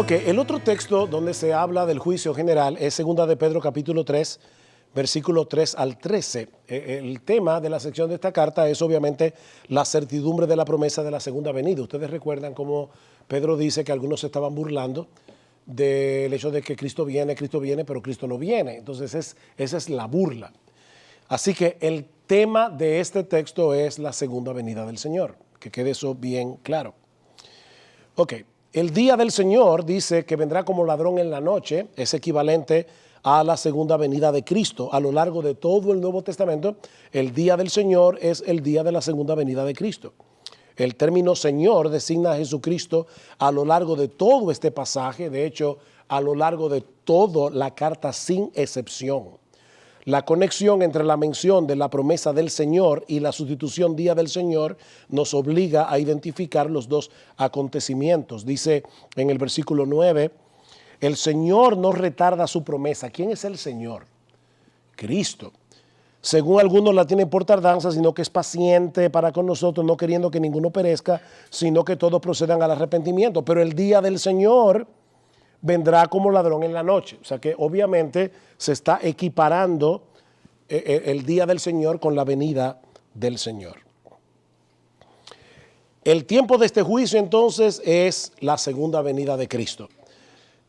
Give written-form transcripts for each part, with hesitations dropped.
Ok, el otro texto donde se habla del juicio general es 2 de Pedro capítulo 3, versículo 3 al 13. El tema de la sección de esta carta es obviamente la certidumbre de la promesa de la segunda venida. Ustedes recuerdan cómo Pedro dice que algunos se estaban burlando del hecho de que Cristo viene, pero Cristo no viene. Entonces esa es la burla. Así que el tema de este texto es la segunda venida del Señor. Que quede eso bien claro. Ok. El día del Señor dice que vendrá como ladrón en la noche, es equivalente a la segunda venida de Cristo. A lo largo de todo el Nuevo Testamento, el día del Señor es el día de la segunda venida de Cristo. El término Señor designa a Jesucristo a lo largo de todo este pasaje, de hecho, a lo largo de toda la carta sin excepción. La conexión entre la mención de la promesa del Señor y la sustitución día del Señor nos obliga a identificar los dos acontecimientos. Dice en el versículo 9, el Señor no retarda su promesa. ¿Quién es el Señor? Cristo. Según algunos la tienen por tardanza, sino que es paciente para con nosotros, no queriendo que ninguno perezca, sino que todos procedan al arrepentimiento. Pero el día del Señor vendrá como ladrón en la noche. O sea que obviamente se está equiparando el día del Señor con la venida del Señor. El tiempo de este juicio entonces es la segunda venida de Cristo.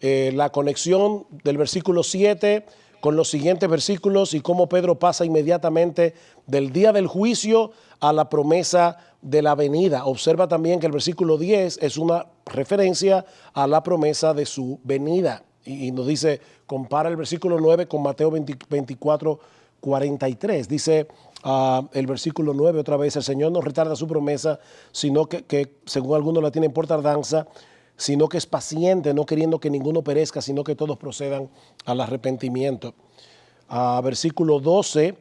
La conexión del versículo 7 con los siguientes versículos y cómo Pedro pasa inmediatamente del día del juicio a la promesa de la venida. Observa también que el versículo 10 es una referencia a la promesa de su venida. Y nos dice, compara el versículo 9 con Mateo 24, 43. Dice el versículo 9 otra vez, el Señor no retarda su promesa, sino que según algunos la tienen por tardanza, sino que es paciente, no queriendo que ninguno perezca, sino que todos procedan al arrepentimiento. Versículo 12,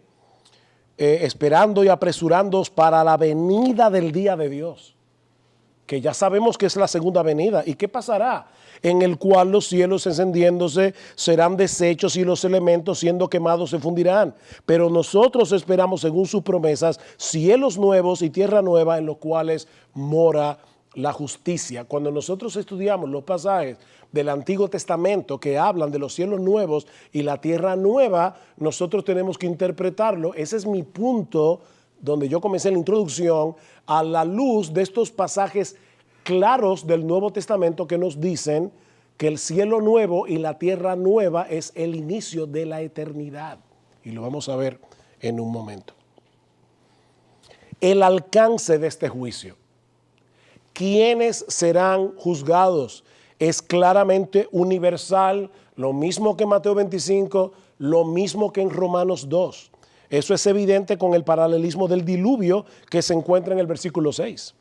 esperando y apresurándoos para la venida del día de Dios, que ya sabemos que es la segunda venida. ¿Y qué pasará? En el cual los cielos encendiéndose serán deshechos y los elementos siendo quemados se fundirán. Pero nosotros esperamos, según sus promesas, cielos nuevos y tierra nueva en los cuales mora la justicia. Cuando nosotros estudiamos los pasajes del Antiguo Testamento que hablan de los cielos nuevos y la tierra nueva, nosotros tenemos que interpretarlo. Ese es mi punto donde yo comencé la introducción, a la luz de estos pasajes claros del Nuevo Testamento que nos dicen que el cielo nuevo y la tierra nueva es el inicio de la eternidad. Y lo vamos a ver en un momento. El alcance de este juicio. ¿Quiénes serán juzgados? Es claramente universal, lo mismo que en Mateo 25, lo mismo que en Romanos 2. Eso es evidente con el paralelismo del diluvio que se encuentra en el versículo 6.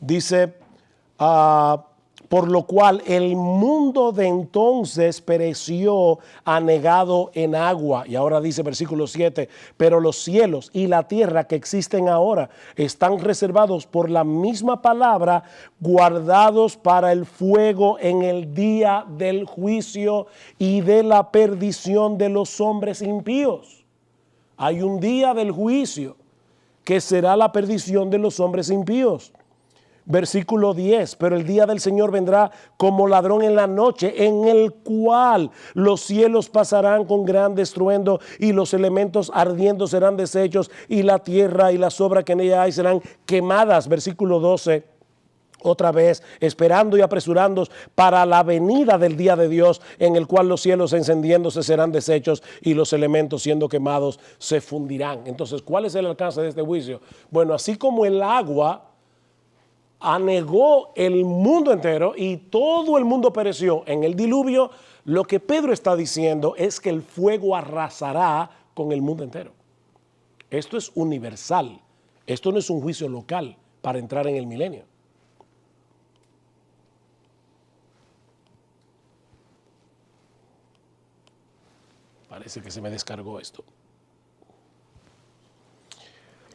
Dice, por lo cual el mundo de entonces pereció anegado en agua. Y ahora dice versículo 7, pero los cielos y la tierra que existen ahora están reservados por la misma palabra, guardados para el fuego en el día del juicio y de la perdición de los hombres impíos. Hay un día del juicio que será la perdición de los hombres impíos. Versículo 10, pero el día del Señor vendrá como ladrón en la noche, en el cual los cielos pasarán con gran estruendo y los elementos ardiendo serán deshechos y la tierra y las obras que en ella hay serán quemadas. Versículo 12. Otra vez, esperando y apresurándoos para la venida del día de Dios, en el cual los cielos encendiéndose serán deshechos y los elementos siendo quemados se fundirán. Entonces, ¿cuál es el alcance de este juicio? Bueno, así como el agua anegó el mundo entero y todo el mundo pereció en el diluvio, lo que Pedro está diciendo es que el fuego arrasará con el mundo entero. Esto es universal. Esto no es un juicio local para entrar en el milenio. Parece que se me descargó esto.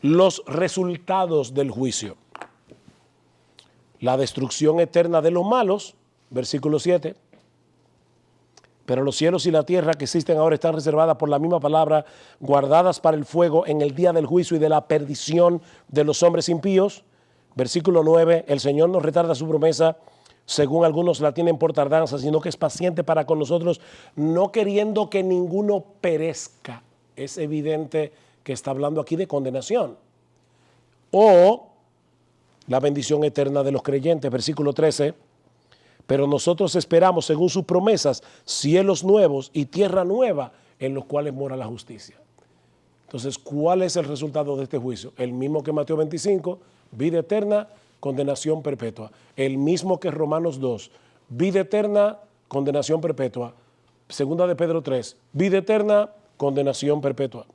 Los resultados del juicio. La destrucción eterna de los malos, versículo 7. Pero los cielos y la tierra que existen ahora están reservadas por la misma palabra, guardadas para el fuego en el día del juicio y de la perdición de los hombres impíos. Versículo 9, el Señor no retarda su promesa, según algunos la tienen por tardanza, sino que es paciente para con nosotros, no queriendo que ninguno perezca. Es evidente que está hablando aquí de condenación. O la bendición eterna de los creyentes, versículo 13. Pero nosotros esperamos, según sus promesas, cielos nuevos y tierra nueva en los cuales mora la justicia. Entonces, ¿cuál es el resultado de este juicio? El mismo que Mateo 25, vida eterna, condenación perpetua. El mismo que Romanos 2, vida eterna, condenación perpetua. Segunda de Pedro 3, vida eterna, condenación perpetua.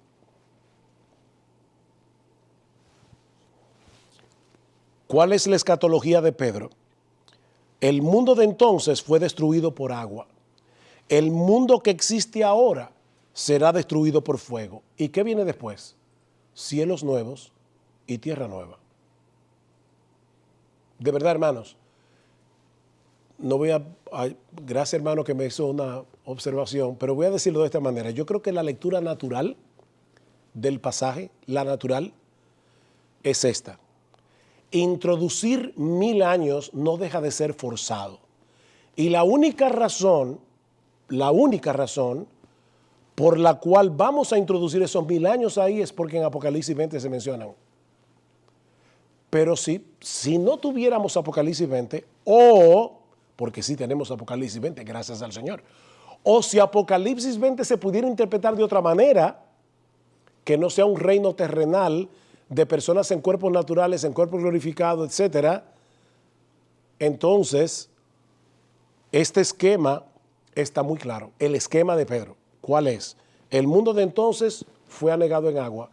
¿Cuál es la escatología de Pedro? El mundo de entonces fue destruido por agua. El mundo que existe ahora será destruido por fuego. ¿Y qué viene después? Cielos nuevos y tierra nueva. De verdad, hermanos, no voy a gracias, hermano, que me hizo una observación, pero voy a decirlo de esta manera. Yo creo que la lectura natural del pasaje, la natural, es esta. Introducir 1000 años no deja de ser forzado. Y la única razón por la cual vamos a introducir esos 1000 años ahí es porque en Apocalipsis 20 se mencionan. Pero si no tuviéramos Apocalipsis 20, o, porque sí tenemos Apocalipsis 20, gracias al Señor, o si Apocalipsis 20 se pudiera interpretar de otra manera, que no sea un reino terrenal, de personas en cuerpos naturales, en cuerpos glorificados, etcétera, entonces este esquema está muy claro. El esquema de Pedro, ¿cuál es? El mundo de entonces fue anegado en agua.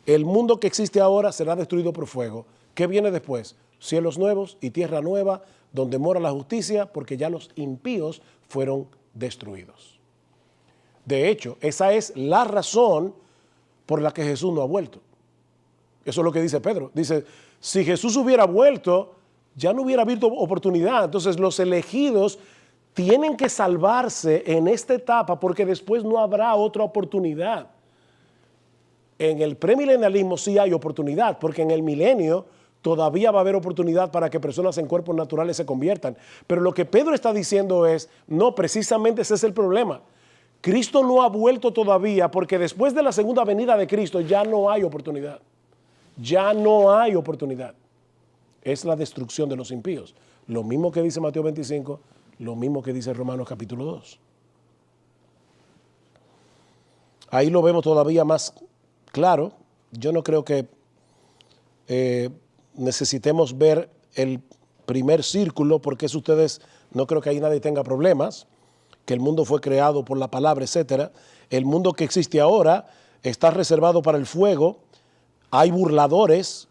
El mundo que existe ahora será destruido por fuego. ¿Qué viene después? Cielos nuevos y tierra nueva, donde mora la justicia, porque ya los impíos fueron destruidos. De hecho, esa es la razón por la que Jesús no ha vuelto. Eso es lo que dice Pedro. Dice, si Jesús hubiera vuelto, ya no hubiera habido oportunidad. Entonces los elegidos tienen que salvarse en esta etapa porque después no habrá otra oportunidad. En el premilenialismo sí hay oportunidad, porque en el milenio todavía va a haber oportunidad para que personas en cuerpos naturales se conviertan. Pero lo que Pedro está diciendo es, no, precisamente ese es el problema. Cristo no ha vuelto todavía porque después de la segunda venida de Cristo ya no hay oportunidad. Ya no hay oportunidad. Es la destrucción de los impíos. Lo mismo que dice Mateo 25, lo mismo que dice Romanos capítulo 2. Ahí lo vemos todavía más claro. Yo no creo que necesitemos ver el primer círculo, porque eso ustedes, no creo que ahí nadie tenga problemas, que el mundo fue creado por la palabra, etcétera. El mundo que existe ahora está reservado para el fuego. Hay burladores,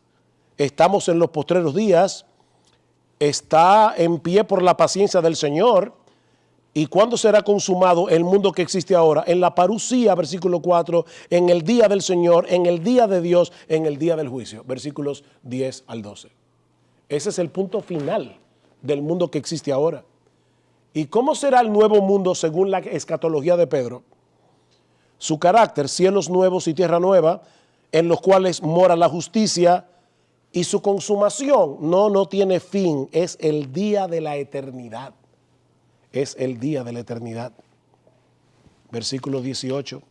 estamos en los postreros días, está en pie por la paciencia del Señor. ¿Y cuándo será consumado el mundo que existe ahora? En la parusía, versículo 4, en el día del Señor, en el día de Dios, en el día del juicio, versículos 10 al 12. Ese es el punto final del mundo que existe ahora. ¿Y cómo será el nuevo mundo según la escatología de Pedro? Su carácter, cielos nuevos y tierra nueva, en los cuales mora la justicia, y su consumación no tiene fin, es el día de la eternidad. Es el día de la eternidad. Versículo 18.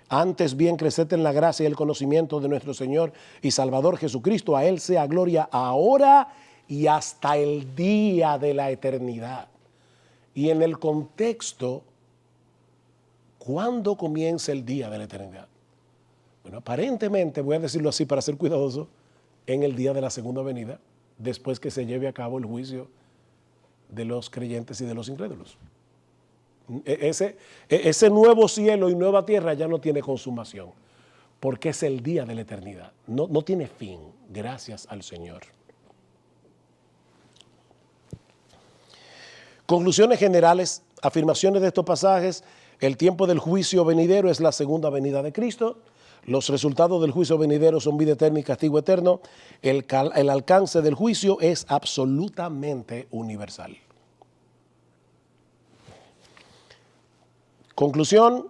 Antes bien, creced en la gracia y el conocimiento de nuestro Señor y Salvador Jesucristo. A Él sea gloria ahora y hasta el día de la eternidad. Y en el contexto, ¿cuándo comienza el día de la eternidad? Bueno, aparentemente, voy a decirlo así para ser cuidadoso, en el día de la segunda venida, después que se lleve a cabo el juicio de los creyentes y de los incrédulos. Ese nuevo cielo y nueva tierra ya no tiene consumación, porque es el día de la eternidad. No tiene fin, gracias al Señor. Conclusiones generales, afirmaciones de estos pasajes. El tiempo del juicio venidero es la segunda venida de Cristo. Los resultados del juicio venidero son vida eterna y castigo eterno. El alcance del juicio es absolutamente universal. Conclusión,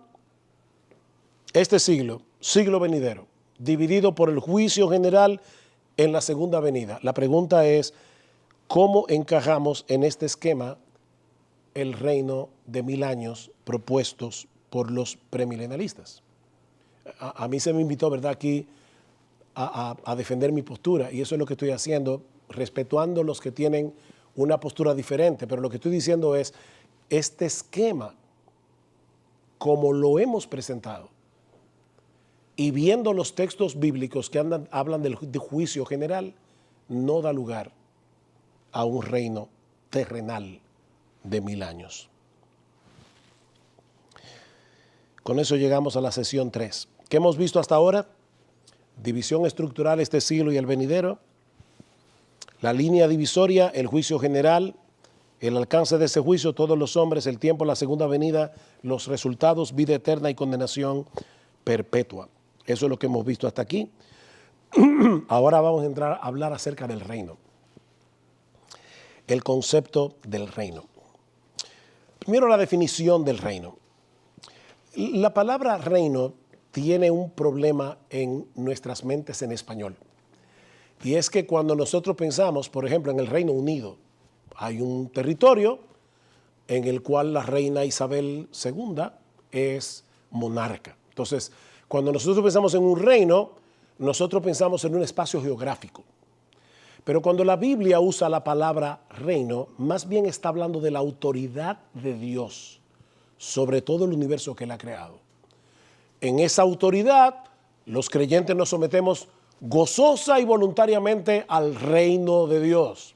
este siglo venidero, dividido por el juicio general en la segunda venida. La pregunta es, ¿cómo encajamos en este esquema el reino de 1000 años propuestos por los premilenialistas? A mí se me invitó, ¿verdad?, aquí a defender mi postura, y eso es lo que estoy haciendo, respetuando los que tienen una postura diferente, pero lo que estoy diciendo es, este esquema, como lo hemos presentado, y viendo los textos bíblicos que hablan del juicio general, no da lugar a un reino terrenal de 1000 años. Con eso llegamos a la sesión 3. ¿Qué hemos visto hasta ahora? División estructural, este siglo y el venidero. La línea divisoria, el juicio general, el alcance de ese juicio, todos los hombres, el tiempo, la segunda venida, los resultados, vida eterna y condenación perpetua. Eso es lo que hemos visto hasta aquí. Ahora vamos a entrar a hablar acerca del reino. El concepto del reino. Primero, la definición del reino. La palabra reino tiene un problema en nuestras mentes en español. Y es que cuando nosotros pensamos, por ejemplo, en el Reino Unido, hay un territorio en el cual la reina Isabel II es monarca. Entonces, cuando nosotros pensamos en un reino, nosotros pensamos en un espacio geográfico. Pero cuando la Biblia usa la palabra reino, más bien está hablando de la autoridad de Dios sobre todo el universo que Él ha creado. En esa autoridad, los creyentes nos sometemos gozosa y voluntariamente al reino de Dios,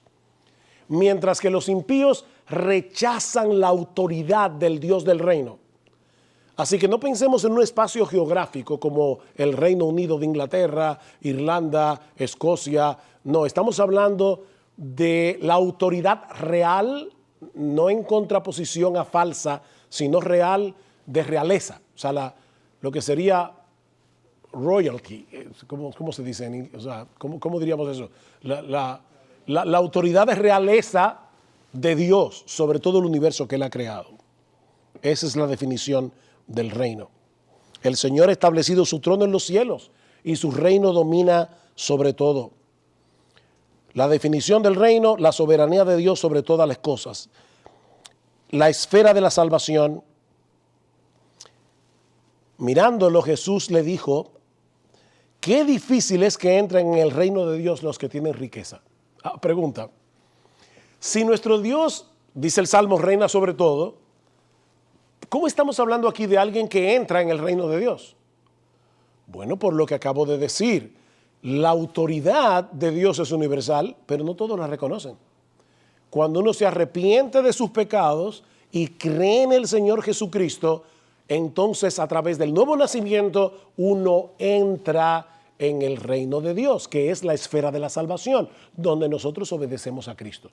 mientras que los impíos rechazan la autoridad del Dios del reino. Así que no pensemos en un espacio geográfico como el Reino Unido de Inglaterra, Irlanda, Escocia. No, estamos hablando de la autoridad real, no en contraposición a falsa, sino real de realeza. O sea, lo que sería royalty, ¿cómo se dice? O sea, ¿cómo diríamos eso? La autoridad de realeza de Dios sobre todo el universo que Él ha creado. Esa es la definición del reino. El Señor ha establecido su trono en los cielos y su reino domina sobre todo. La definición del reino, la soberanía de Dios sobre todas las cosas. La esfera de la salvación. Mirándolo, Jesús le dijo, qué difícil es que entren en el reino de Dios los que tienen riqueza. Pregunta, si nuestro Dios, dice el Salmo, reina sobre todo, ¿cómo estamos hablando aquí de alguien que entra en el reino de Dios? Bueno, por lo que acabo de decir, la autoridad de Dios es universal, pero no todos la reconocen. Cuando uno se arrepiente de sus pecados y cree en el Señor Jesucristo, entonces a través del nuevo nacimiento uno entra en el reino de Dios, que es la esfera de la salvación, donde nosotros obedecemos a Cristo.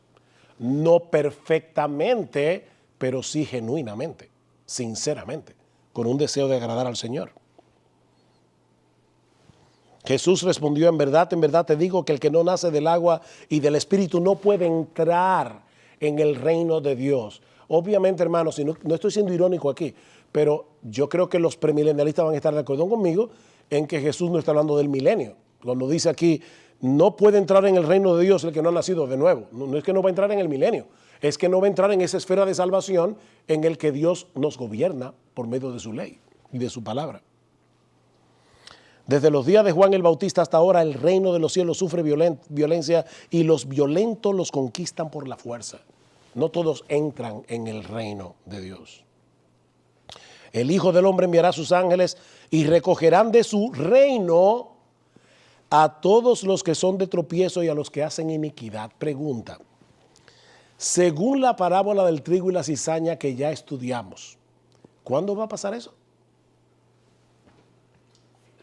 No perfectamente, pero sí genuinamente, sinceramente, con un deseo de agradar al Señor. Jesús respondió, en verdad te digo que el que no nace del agua y del Espíritu no puede entrar en el reino de Dios. Obviamente, hermanos, y no estoy siendo irónico aquí, pero yo creo que los premilenialistas van a estar de acuerdo conmigo en que Jesús no está hablando del milenio. Cuando dice aquí, no puede entrar en el reino de Dios el que no ha nacido de nuevo. No es que no va a entrar en el milenio, es que no va a entrar en esa esfera de salvación en el que Dios nos gobierna por medio de su ley y de su palabra. Desde los días de Juan el Bautista hasta ahora, el reino de los cielos sufre violencia y los violentos los conquistan por la fuerza. No todos entran en el reino de Dios. El Hijo del Hombre enviará a sus ángeles y recogerán de su reino a todos los que son de tropiezo y a los que hacen iniquidad. Pregunta, según la parábola del trigo y la cizaña que ya estudiamos, ¿cuándo va a pasar eso?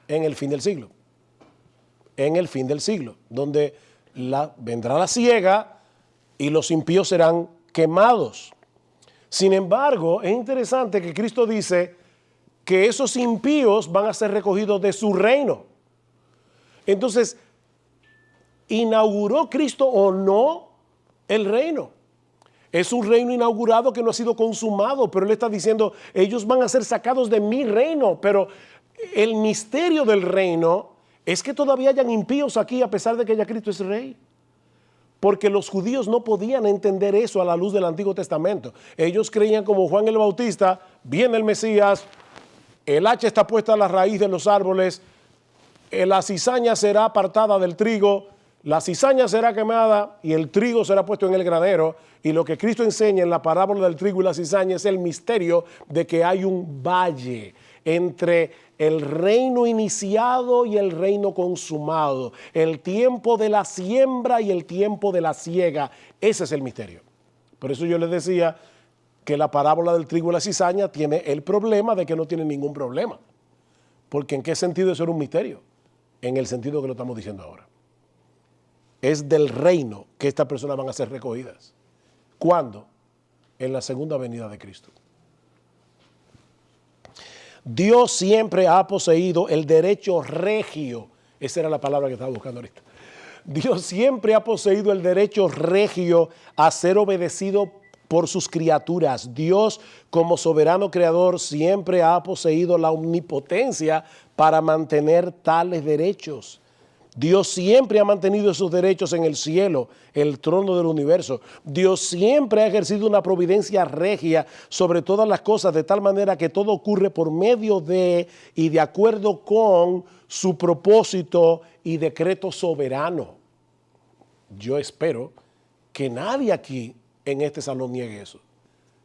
En el fin del siglo. En el fin del siglo, donde vendrá la siega y los impíos serán quemados. Sin embargo, es interesante que Cristo dice que esos impíos van a ser recogidos de su reino. Entonces, ¿inauguró Cristo o no el reino? Es un reino inaugurado que no ha sido consumado, pero Él está diciendo, ellos van a ser sacados de mi reino, pero el misterio del reino es que todavía hayan impíos aquí a pesar de que ya Cristo es rey. Porque los judíos no podían entender eso a la luz del Antiguo Testamento. Ellos creían como Juan el Bautista, viene el Mesías, el hacha está puesta a la raíz de los árboles, la cizaña será apartada del trigo, la cizaña será quemada y el trigo será puesto en el granero. Y lo que Cristo enseña en la parábola del trigo y la cizaña es el misterio de que hay un valle entre el reino iniciado y el reino consumado, el tiempo de la siembra y el tiempo de la siega. Ese es el misterio. Por eso yo les decía que la parábola del trigo y la cizaña tiene el problema de que no tiene ningún problema. Porque ¿en qué sentido eso era un misterio? En el sentido que lo estamos diciendo ahora. Es del reino que estas personas van a ser recogidas. ¿Cuándo? En la segunda venida de Cristo. Dios siempre ha poseído el derecho regio. Esa era la palabra que estaba buscando ahorita. Dios siempre ha poseído el derecho regio a ser obedecido por sus criaturas. Dios, como soberano creador, siempre ha poseído la omnipotencia para mantener tales derechos. Dios siempre ha mantenido esos derechos en el cielo, el trono del universo. Dios siempre ha ejercido una providencia regia sobre todas las cosas, de tal manera que todo ocurre por medio de y de acuerdo con su propósito y decreto soberano. Yo espero que nadie aquí en este salón niegue eso.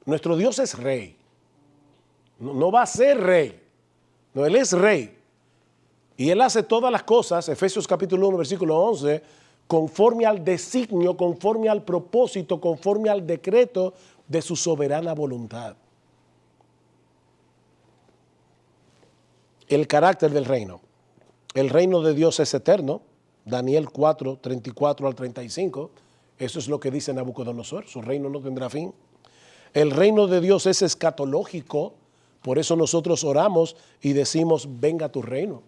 Nuestro Dios es rey. No va a ser rey. No, Él es rey. Y Él hace todas las cosas, Efesios capítulo 1, versículo 11, conforme al designio, conforme al propósito, conforme al decreto de su soberana voluntad. El carácter del reino. El reino de Dios es eterno. Daniel 4, 34 al 35. Eso es lo que dice Nabucodonosor. Su reino no tendrá fin. El reino de Dios es escatológico. Por eso nosotros oramos y decimos, venga tu reino.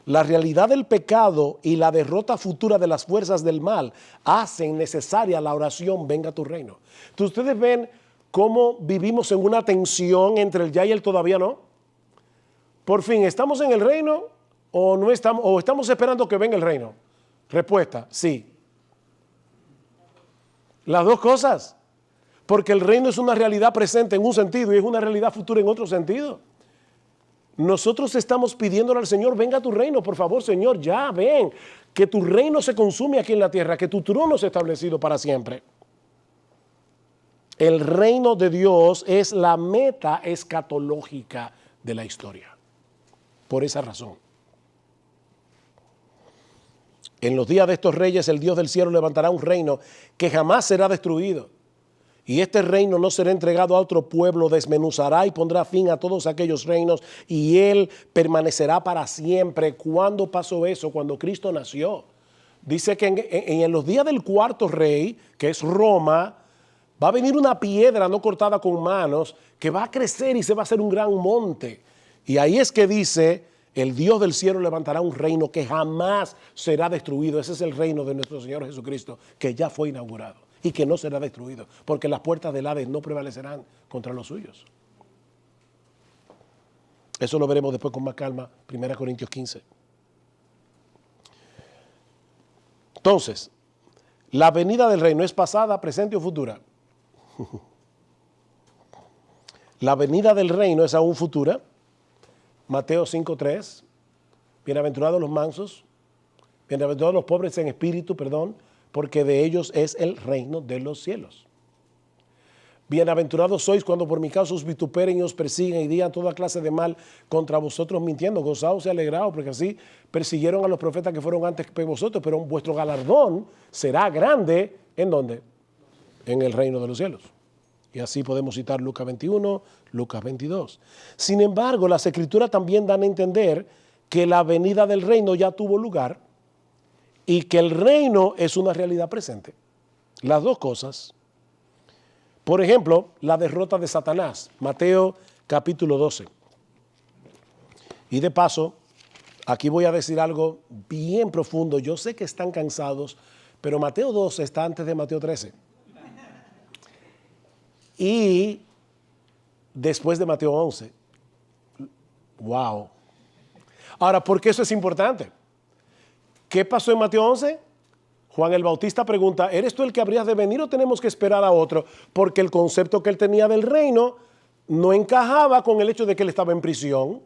La realidad del pecado y la derrota futura de las fuerzas del mal hacen necesaria la oración, venga tu reino. Entonces, ustedes ven cómo vivimos en una tensión entre el ya y el todavía no. Por fin, ¿estamos en el reino o no estamos, o estamos esperando que venga el reino? Respuesta, sí. Las dos cosas. Porque el reino es una realidad presente en un sentido y es una realidad futura en otro sentido. Nosotros estamos pidiéndole al Señor, venga a tu reino, por favor, Señor, ya ven, que tu reino se consume aquí en la tierra, que tu trono sea establecido para siempre. El reino de Dios es la meta escatológica de la historia. Por esa razón. En los días de estos reyes, el Dios del cielo levantará un reino que jamás será destruido. Y este reino no será entregado a otro pueblo, desmenuzará y pondrá fin a todos aquellos reinos y Él permanecerá para siempre. ¿Cuándo pasó eso? Cuando Cristo nació. Dice que en los días del cuarto rey, que es Roma, va a venir una piedra no cortada con manos que va a crecer y se va a hacer un gran monte. Y ahí es que dice, el Dios del cielo levantará un reino que jamás será destruido. Ese es el reino de nuestro Señor Jesucristo, que ya fue inaugurado. Y que no será destruido, porque las puertas del Hades no prevalecerán contra los suyos. Eso lo veremos después con más calma, 1 Corintios 15. Entonces, la venida del reino es pasada, presente o futura. La venida del reino es aún futura. Mateo 5:3, bienaventurados los mansos, bienaventurados los pobres en espíritu, porque de ellos es el reino de los cielos. Bienaventurados sois cuando por mi causa os vituperen y os persiguen y digan toda clase de mal contra vosotros mintiendo. Gozaos y alegraos, porque así persiguieron a los profetas que fueron antes que vosotros, pero vuestro galardón será grande. ¿En dónde? En el reino de los cielos. Y así podemos citar Lucas 21, Lucas 22. Sin embargo, las Escrituras también dan a entender que la venida del reino ya tuvo lugar y que el reino es una realidad presente. Las dos cosas. Por ejemplo, la derrota de Satanás, Mateo capítulo 12. Y de paso, aquí voy a decir algo bien profundo. Yo sé que están cansados, pero Mateo 12 está antes de Mateo 13. Y después de Mateo 11. Wow. Ahora, ¿por qué eso es importante? ¿Qué pasó en Mateo 11? Juan el Bautista pregunta, ¿eres tú el que habrías de venir o tenemos que esperar a otro? Porque el concepto que él tenía del reino no encajaba con el hecho de que él estaba en prisión.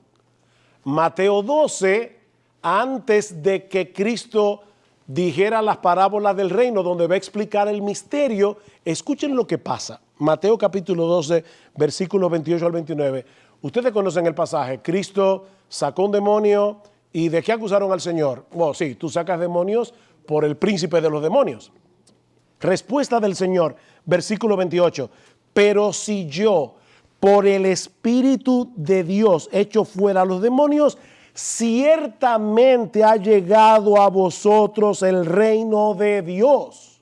Mateo 12, antes de que Cristo dijera las parábolas del reino, donde va a explicar el misterio, escuchen lo que pasa. Mateo capítulo 12, versículos 28 al 29. Ustedes conocen el pasaje. Cristo sacó un demonio y ¿de qué acusaron al Señor? Bueno, sí, tú sacas demonios por el príncipe de los demonios. Respuesta del Señor, versículo 28. Pero si yo, por el Espíritu de Dios, echo fuera a los demonios, ciertamente ha llegado a vosotros el reino de Dios.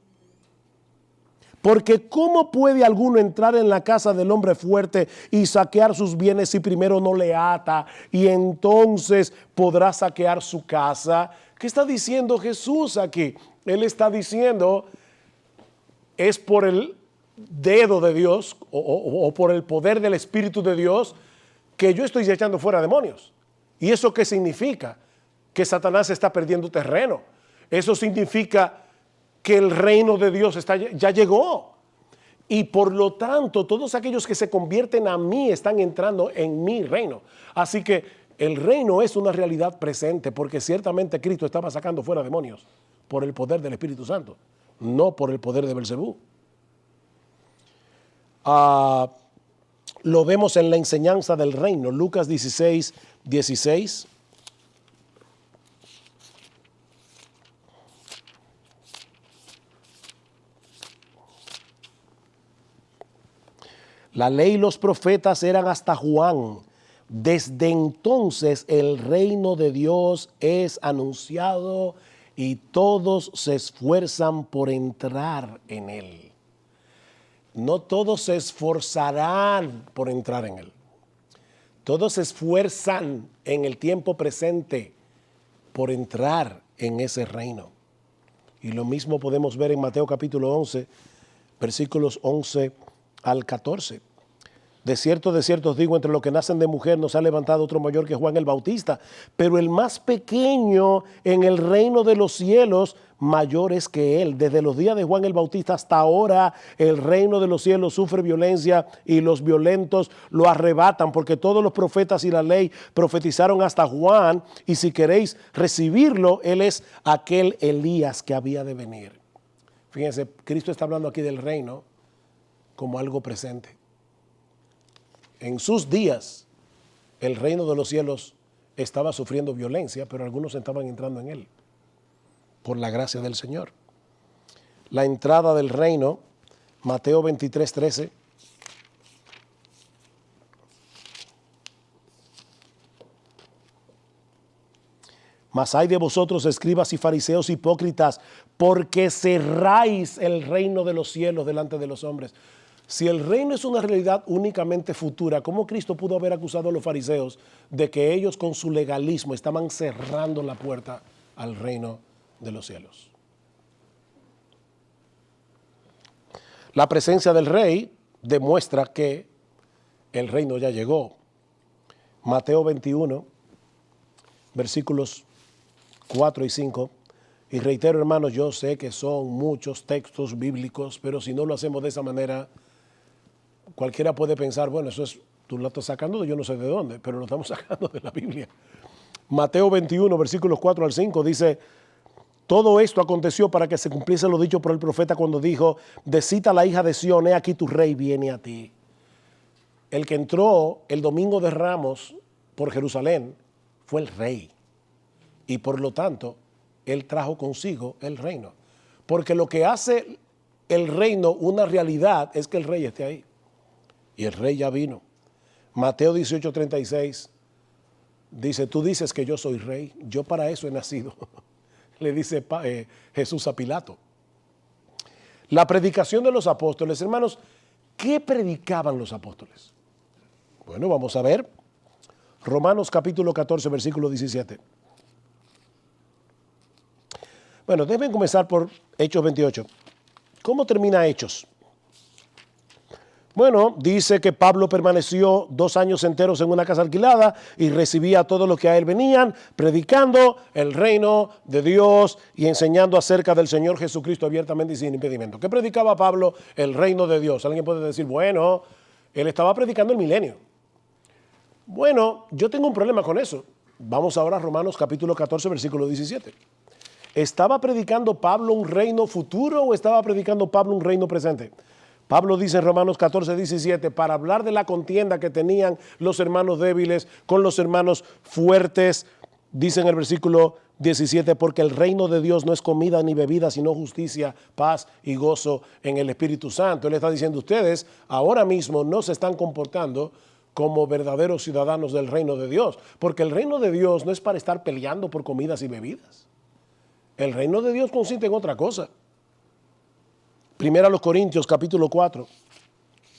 Porque ¿cómo puede alguno entrar en la casa del hombre fuerte y saquear sus bienes si primero no le ata y entonces podrá saquear su casa? ¿Qué está diciendo Jesús aquí? Él está diciendo, es por el dedo de Dios o por el poder del Espíritu de Dios que yo estoy echando fuera demonios. ¿Y eso qué significa? Que Satanás está perdiendo terreno. Eso significa que el reino de Dios ya llegó. Y por lo tanto, todos aquellos que se convierten a mí están entrando en mi reino. Así que el reino es una realidad presente porque ciertamente Cristo estaba sacando fuera demonios por el poder del Espíritu Santo, no por el poder de Belcebú. Lo vemos en la enseñanza del reino, Lucas 16, 16. La ley y los profetas eran hasta Juan. Desde entonces el reino de Dios es anunciado y todos se esfuerzan por entrar en él. No todos se esforzarán por entrar en él. Todos se esfuerzan en el tiempo presente por entrar en ese reino. Y lo mismo podemos ver en Mateo capítulo 11, versículos 11 al 14. De cierto os digo, entre los que nacen de mujer no se ha levantado otro mayor que Juan el Bautista, pero el más pequeño en el reino de los cielos mayor es que él. Desde los días de Juan el Bautista hasta ahora el reino de los cielos sufre violencia y los violentos lo arrebatan, porque todos los profetas y la ley profetizaron hasta Juan, y si queréis recibirlo, él es aquel Elías que había de venir. Fíjense, Cristo está hablando aquí del reino como algo presente. En sus días, el reino de los cielos estaba sufriendo violencia, pero algunos estaban entrando en él, por la gracia del Señor. La entrada del reino, Mateo 23, 13. Mas hay de vosotros, escribas y fariseos hipócritas, porque cerráis el reino de los cielos delante de los hombres. Si el reino es una realidad únicamente futura, ¿cómo Cristo pudo haber acusado a los fariseos de que ellos con su legalismo estaban cerrando la puerta al reino de los cielos? La presencia del rey demuestra que el reino ya llegó. Mateo 21, versículos 4 y 5. Y reitero, hermanos, yo sé que son muchos textos bíblicos, pero si no lo hacemos de esa manera, cualquiera puede pensar, bueno, eso es, tú lo estás sacando de yo no sé de dónde, pero lo estamos sacando de la Biblia. Mateo 21, versículos 4 al 5, dice, todo esto aconteció para que se cumpliese lo dicho por el profeta cuando dijo, decita la hija de Sión, he aquí tu rey viene a ti. El que entró el domingo de Ramos por Jerusalén fue el rey. Y por lo tanto, él trajo consigo el reino. Porque lo que hace el reino una realidad es que el rey esté ahí. Y el rey ya vino. Mateo 18, 36 dice, tú dices que yo soy rey, yo para eso he nacido. Le dice Jesús a Pilato. La predicación de los apóstoles, hermanos, ¿qué predicaban los apóstoles? Bueno, vamos a ver. Romanos capítulo 14, versículo 17. Bueno, deben comenzar por Hechos 28. ¿Cómo termina Hechos? Bueno, dice que Pablo permaneció 2 años enteros en una casa alquilada y recibía a todos los que a él venían, predicando el reino de Dios y enseñando acerca del Señor Jesucristo abiertamente y sin impedimento. ¿Qué predicaba Pablo? El reino de Dios. Alguien puede decir, bueno, él estaba predicando el milenio. Bueno, yo tengo un problema con eso. Vamos ahora a Romanos capítulo 14, versículo 17. ¿Estaba predicando Pablo un reino futuro o estaba predicando Pablo un reino presente? Pablo dice en Romanos 14, 17, para hablar de la contienda que tenían los hermanos débiles con los hermanos fuertes, dice en el versículo 17, porque el reino de Dios no es comida ni bebida, sino justicia, paz y gozo en el Espíritu Santo. Él está diciendo, ustedes ahora mismo no se están comportando como verdaderos ciudadanos del reino de Dios, porque el reino de Dios no es para estar peleando por comidas y bebidas. El reino de Dios consiste en otra cosa. Primera a los Corintios, capítulo 4,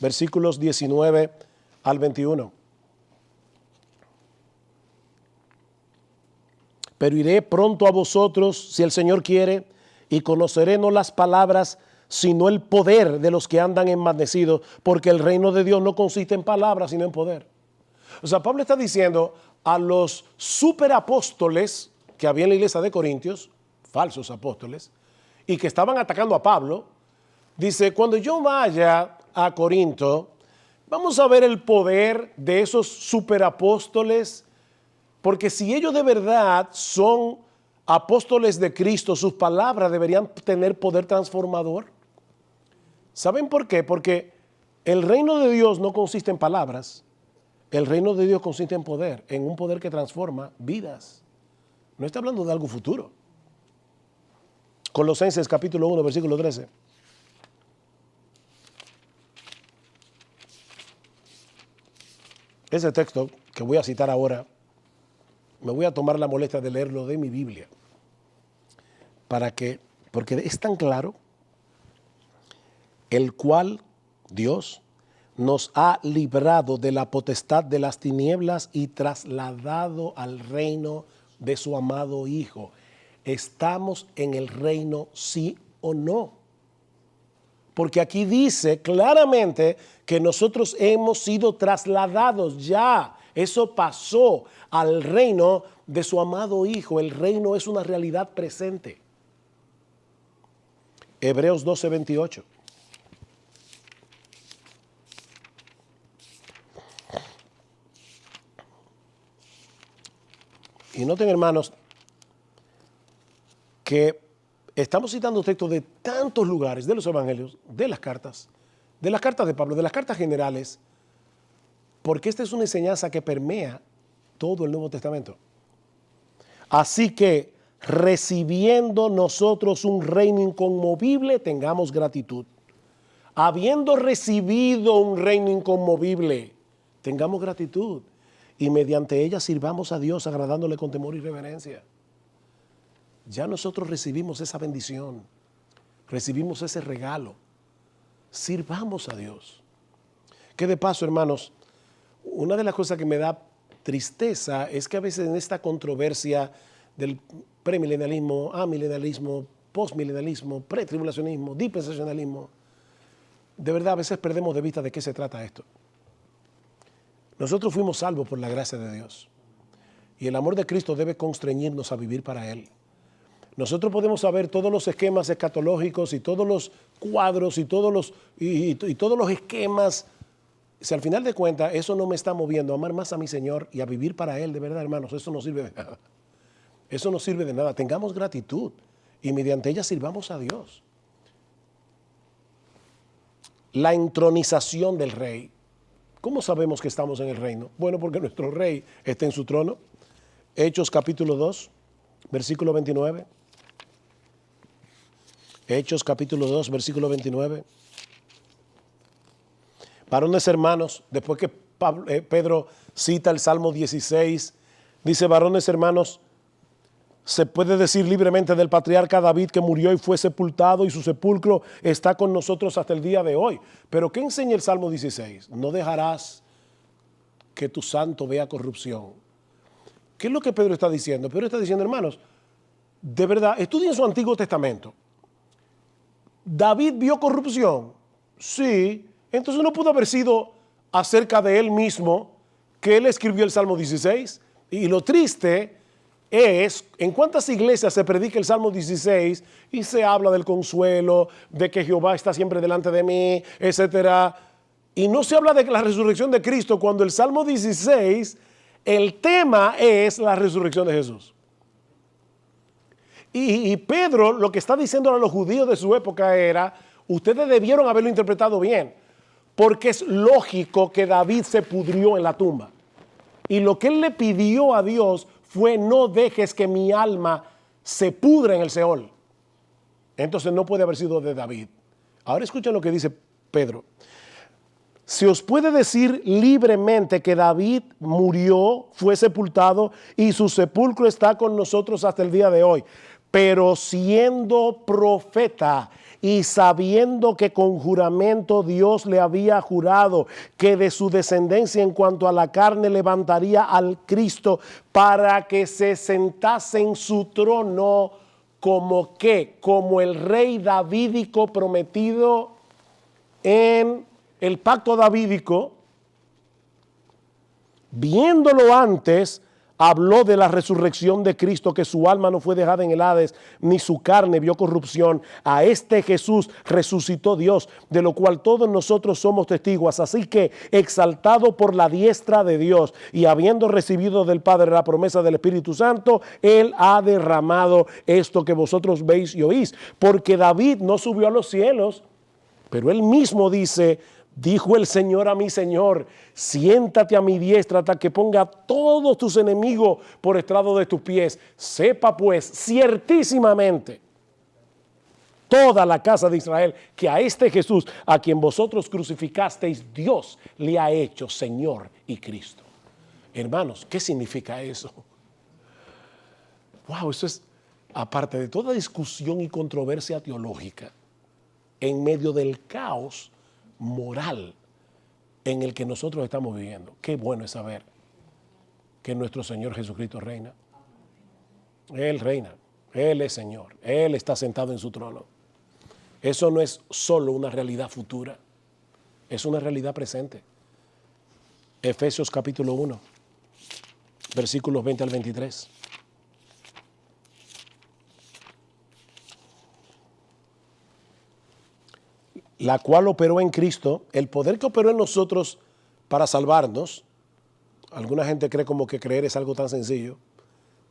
versículos 19 al 21. Pero iré pronto a vosotros, si el Señor quiere, y conoceré no las palabras, sino el poder de los que andan envanecidos, porque el reino de Dios no consiste en palabras, sino en poder. O sea, Pablo está diciendo a los superapóstoles que había en la iglesia de Corintios, falsos apóstoles, y que estaban atacando a Pablo, dice, cuando yo vaya a Corinto, vamos a ver el poder de esos superapóstoles, porque si ellos de verdad son apóstoles de Cristo, sus palabras deberían tener poder transformador. ¿Saben por qué? Porque el reino de Dios no consiste en palabras, el reino de Dios consiste en poder, en un poder que transforma vidas. No está hablando de algo futuro. Colosenses capítulo 1, versículo 13. Ese texto que voy a citar ahora, me voy a tomar la molestia de leerlo de mi Biblia, porque es tan claro, el cual Dios nos ha librado de la potestad de las tinieblas y trasladado al reino de su amado Hijo. ¿Estamos en el reino, sí o no? Porque aquí dice claramente que nosotros hemos sido trasladados ya. Eso pasó al reino de su amado Hijo. El reino es una realidad presente. Hebreos 12, 28. Y noten, hermanos, que estamos citando textos de tantos lugares, de los evangelios, de las cartas de Pablo, de las cartas generales, porque esta es una enseñanza que permea todo el Nuevo Testamento. Así que, recibiendo nosotros un reino inconmovible, tengamos gratitud. Habiendo recibido un reino inconmovible, tengamos gratitud. Y mediante ella sirvamos a Dios agradándole con temor y reverencia. Ya nosotros recibimos esa bendición, recibimos ese regalo. Sirvamos a Dios. Que de paso, hermanos, una de las cosas que me da tristeza es que a veces en esta controversia del premilenialismo, amilenialismo, postmilenialismo, pretribulacionismo, dispensacionalismo, de verdad a veces perdemos de vista de qué se trata esto. Nosotros fuimos salvos por la gracia de Dios y el amor de Cristo debe constreñirnos a vivir para Él. Nosotros podemos saber todos los esquemas escatológicos y todos los cuadros y todos los esquemas. Si al final de cuentas eso no me está moviendo a amar más a mi Señor y a vivir para Él, de verdad, hermanos, eso no sirve de nada. Eso no sirve de nada. Tengamos gratitud y mediante ella sirvamos a Dios. La entronización del rey. ¿Cómo sabemos que estamos en el reino? Bueno, porque nuestro rey está en su trono. Hechos capítulo 2, versículo 29. Hechos capítulo 2, versículo 29. Varones hermanos, después que Pedro cita el Salmo 16, dice, varones hermanos, se puede decir libremente del patriarca David que murió y fue sepultado y su sepulcro está con nosotros hasta el día de hoy. Pero ¿qué enseña el Salmo 16? No dejarás que tu santo vea corrupción. ¿Qué es lo que Pedro está diciendo? Pedro está diciendo, hermanos, de verdad, estudien su Antiguo Testamento. ¿David vio corrupción? Sí, Entonces no pudo haber sido acerca de él mismo que él escribió el Salmo 16. Y lo triste es en cuántas iglesias se predica el Salmo 16 y se habla del consuelo, de que Jehová está siempre delante de mí, etcétera. Y no se habla de la resurrección de Cristo cuando el Salmo 16, el tema es la resurrección de Jesús. Y Pedro lo que está diciendo a los judíos de su época era, ustedes debieron haberlo interpretado bien, porque es lógico que David se pudrió en la tumba. Y lo que él le pidió a Dios fue, no dejes que mi alma se pudra en el Seol. Entonces no puede haber sido de David. Ahora escuchen lo que dice Pedro. Se os puede decir libremente que David murió, fue sepultado y su sepulcro está con nosotros hasta el día de hoy. Pero siendo profeta y sabiendo que con juramento Dios le había jurado que de su descendencia en cuanto a la carne levantaría al Cristo para que se sentase en su trono como ¿qué? Como el rey davídico prometido en el pacto davídico, viéndolo antes, habló de la resurrección de Cristo, que su alma no fue dejada en el Hades, ni su carne vio corrupción. A este Jesús resucitó Dios, de lo cual todos nosotros somos testigos. Así que, exaltado por la diestra de Dios y habiendo recibido del Padre la promesa del Espíritu Santo, Él ha derramado esto que vosotros veis y oís. Porque David no subió a los cielos, pero él mismo dice, dijo el Señor a mi Señor, siéntate a mi diestra hasta que ponga a todos tus enemigos por estrado de tus pies. Sepa pues ciertísimamente toda la casa de Israel que a este Jesús, a quien vosotros crucificasteis, Dios le ha hecho Señor y Cristo. Hermanos, ¿qué significa eso? Wow, eso es, aparte de toda discusión y controversia teológica, en medio del caos moral en el que nosotros estamos viviendo. Qué bueno es saber que nuestro Señor Jesucristo reina. Él reina, Él es Señor, Él está sentado en su trono. Eso no es solo una realidad futura, es una realidad presente. Efesios capítulo 1, versículos 20 al 23. La cual operó en Cristo, el poder que operó en nosotros para salvarnos. Alguna gente cree como que creer es algo tan sencillo.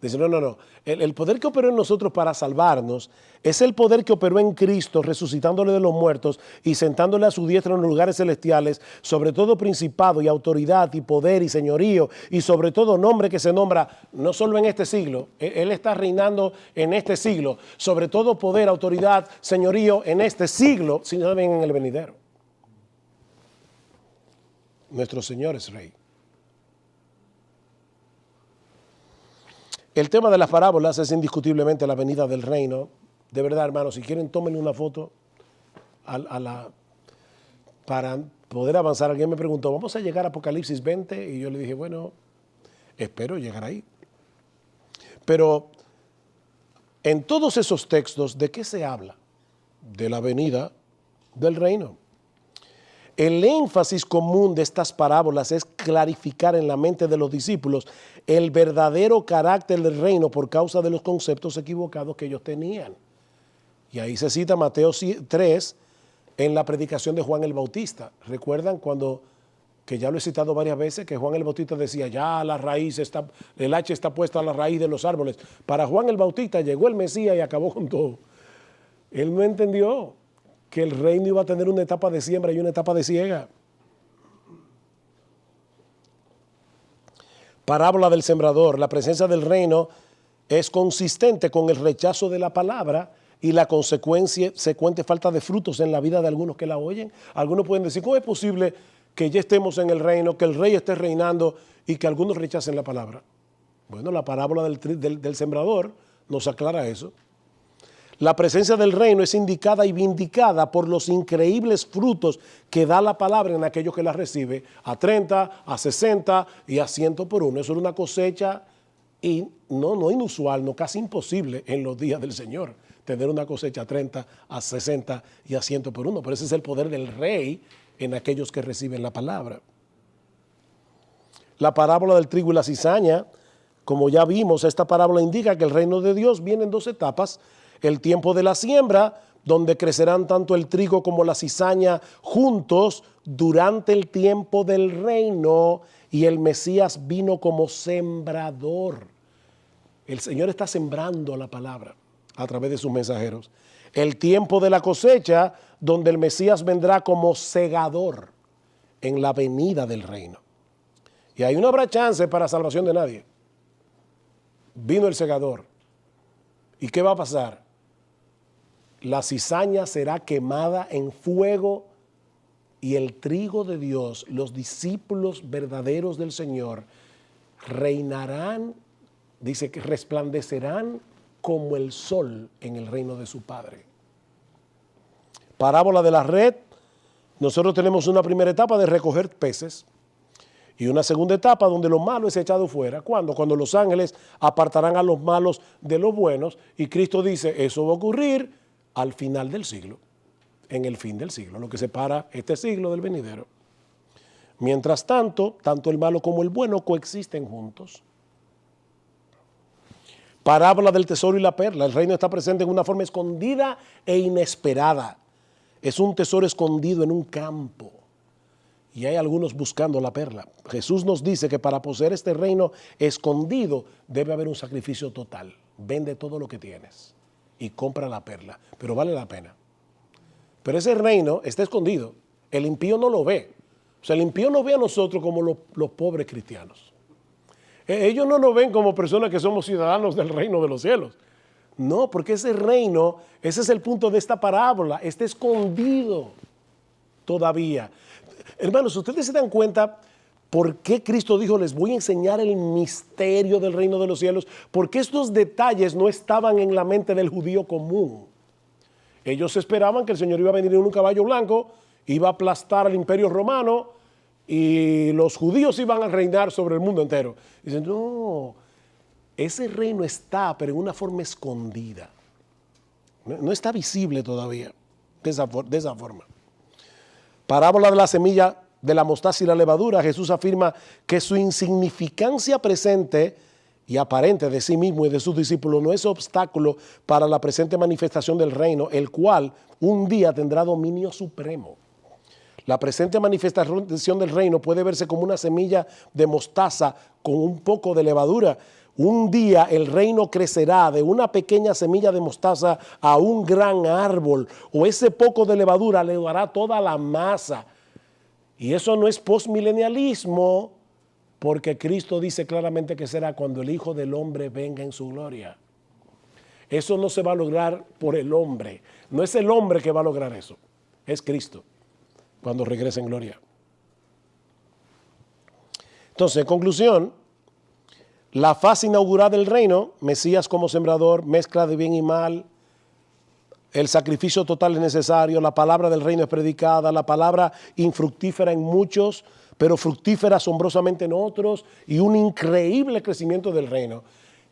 Dice, no. El poder que operó en nosotros para salvarnos es el poder que operó en Cristo, resucitándole de los muertos y sentándole a su diestra en los lugares celestiales, sobre todo principado y autoridad y poder y señorío y sobre todo nombre que se nombra no solo en este siglo, Él está reinando en este siglo, sobre todo poder, autoridad, señorío en este siglo, sino también en el venidero. Nuestro Señor es Rey. El tema de las parábolas es indiscutiblemente la venida del reino. De verdad, hermanos, si quieren, tómenle una foto para poder avanzar. Alguien me preguntó, ¿vamos a llegar a Apocalipsis 20? Y yo le dije, bueno, espero llegar ahí. Pero en todos esos textos, ¿de qué se habla? De la venida del reino. El énfasis común de estas parábolas es clarificar en la mente de los discípulos el verdadero carácter del reino por causa de los conceptos equivocados que ellos tenían. Y ahí se cita Mateo 3 en la predicación de Juan el Bautista. ¿Recuerdan cuando, que ya lo he citado varias veces, que Juan el Bautista decía, ya la raíz está, el hacha está puesta a la raíz de los árboles? Para Juan el Bautista llegó el Mesías y acabó con todo. Él no entendió que el reino iba a tener una etapa de siembra y una etapa de siega. Parábola del sembrador. La presencia del reino es consistente con el rechazo de la palabra y la consecuente falta de frutos en la vida de algunos que la oyen. Algunos pueden decir, ¿cómo es posible que ya estemos en el reino, que el rey esté reinando y que algunos rechacen la palabra? Bueno, la parábola del sembrador nos aclara eso. La presencia del reino es indicada y vindicada por los increíbles frutos que da la palabra en aquellos que la recibe, a 30, a 60 y a 100 por uno. Eso es una cosecha no inusual, no casi imposible en los días del Señor, tener una cosecha a 30, a 60 y a 100 por uno. Pero ese es el poder del rey en aquellos que reciben la palabra. La parábola del trigo y la cizaña, como ya vimos, esta parábola indica que el reino de Dios viene en dos etapas: el tiempo de la siembra, donde crecerán tanto el trigo como la cizaña juntos durante el tiempo del reino, y el Mesías vino como sembrador. El Señor está sembrando la palabra a través de sus mensajeros. El tiempo de la cosecha, donde el Mesías vendrá como segador en la venida del reino. Y ahí no habrá chance para salvación de nadie. Vino el segador. ¿Y qué va a pasar? La cizaña será quemada en fuego y el trigo de Dios, los discípulos verdaderos del Señor, reinarán, dice que resplandecerán como el sol en el reino de su Padre. Parábola de la red. Nosotros tenemos una primera etapa de recoger peces y una segunda etapa donde lo malo es echado fuera. ¿Cuándo? Cuando los ángeles apartarán a los malos de los buenos, y Cristo dice, eso va a ocurrir al final del siglo, en el fin del siglo, lo que separa este siglo del venidero. Mientras tanto, tanto el malo como el bueno coexisten juntos. Parábola del tesoro y la perla. El reino está presente en una forma escondida e inesperada. Es un tesoro escondido en un campo y hay algunos buscando la perla. Jesús nos dice que para poseer este reino escondido debe haber un sacrificio total. Vende todo lo que tienes y compra la perla, pero vale la pena. Pero ese reino está escondido. El impío no lo ve. O sea, el impío nos ve a nosotros como los pobres cristianos. Ellos no nos ven como personas que somos ciudadanos del reino de los cielos. No, porque ese reino, ese es el punto de esta parábola, está escondido todavía. Hermanos, ustedes se dan cuenta por qué Cristo dijo, les voy a enseñar el misterio del reino de los cielos, porque estos detalles no estaban en la mente del judío común. Ellos esperaban que el Señor iba a venir en un caballo blanco, iba a aplastar al imperio romano y los judíos iban a reinar sobre el mundo entero. Dicen, no, ese reino está, pero en una forma escondida. No está visible todavía de esa forma. Parábola de la semilla de la mostaza y la levadura. Jesús afirma que su insignificancia presente y aparente de sí mismo y de sus discípulos no es obstáculo para la presente manifestación del reino, el cual un día tendrá dominio supremo. La presente manifestación del reino puede verse como una semilla de mostaza con un poco de levadura. Un día el reino crecerá de una pequeña semilla de mostaza a un gran árbol, o ese poco de levadura le dará toda la masa. Y eso no es postmilenialismo, porque Cristo dice claramente que será cuando el Hijo del Hombre venga en su gloria. Eso no se va a lograr por el hombre. No es el hombre que va a lograr eso, es Cristo cuando regrese en gloria. Entonces, en conclusión, la fase inaugural del reino, Mesías como sembrador, mezcla de bien y mal, el sacrificio total es necesario, la palabra del reino es predicada, la palabra infructífera en muchos, pero fructífera asombrosamente en otros, y un increíble crecimiento del reino.